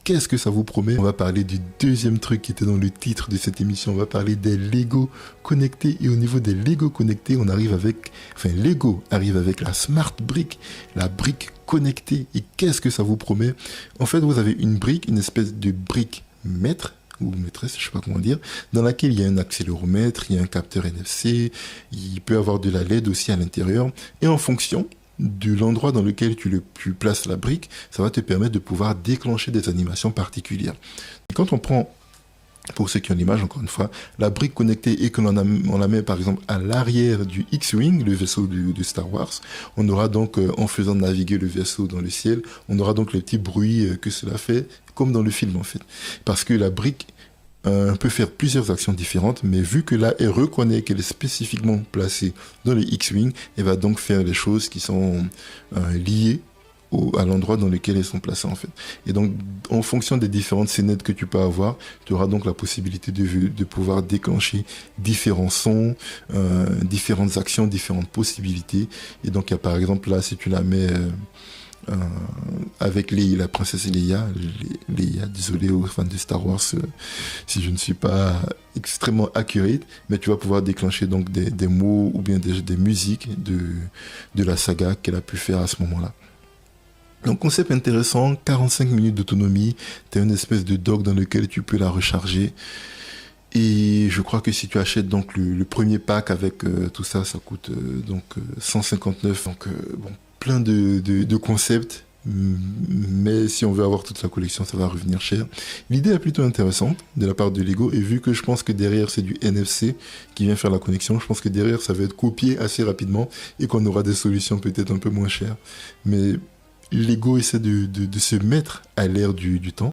qu'est-ce que ça vous promet? On va parler du deuxième truc qui était dans le titre de cette émission. On va parler des Lego connectés. Et au niveau des Lego connectés, Lego arrive avec la Smart Brick, la brique connectée. Et qu'est-ce que ça vous promet? En fait, vous avez une brique, une espèce de brique maître ou maîtresse, je sais pas comment dire, dans laquelle il y a un accéléromètre, il y a un capteur NFC, il peut avoir de la LED aussi à l'intérieur. Et en fonction de l'endroit dans lequel tu places la brique, ça va te permettre de pouvoir déclencher des animations particulières. Et quand on prend, pour ceux qui ont l'image, encore une fois, la brique connectée et que on la met par exemple à l'arrière du X-Wing, le vaisseau de Star Wars, on aura donc, en faisant naviguer le vaisseau dans le ciel, on aura donc les petits bruits que cela fait, comme dans le film en fait. Parce que la brique peut faire plusieurs actions différentes, mais vu que là, elle reconnaît qu'elle est spécifiquement placée dans le X-Wing, elle va donc faire les choses qui sont liées à l'endroit dans lequel elles sont placées en fait. Et donc, en fonction des différentes scénettes que tu peux avoir, tu auras donc la possibilité de pouvoir déclencher différents sons, différentes actions, différentes possibilités. Et donc, il y a par exemple là, si tu la mets avec la princesse Leia, désolé aux fans de Star Wars si je ne suis pas extrêmement accurate, mais tu vas pouvoir déclencher donc des mots ou bien des musiques de la saga qu'elle a pu faire à ce moment-là. Donc concept intéressant, 45 minutes d'autonomie, tu as une espèce de dock dans lequel tu peux la recharger. Et je crois que si tu achètes donc le premier pack avec tout ça, ça coûte donc 159. Donc plein de concepts, mais si on veut avoir toute la collection, ça va revenir cher. L'idée est plutôt intéressante de la part de Lego, et vu que je pense que derrière c'est du NFC qui vient faire la connexion, je pense que derrière ça va être copié assez rapidement et qu'on aura des solutions peut-être un peu moins chères. Mais Lego essaie de se mettre à l'ère du temps.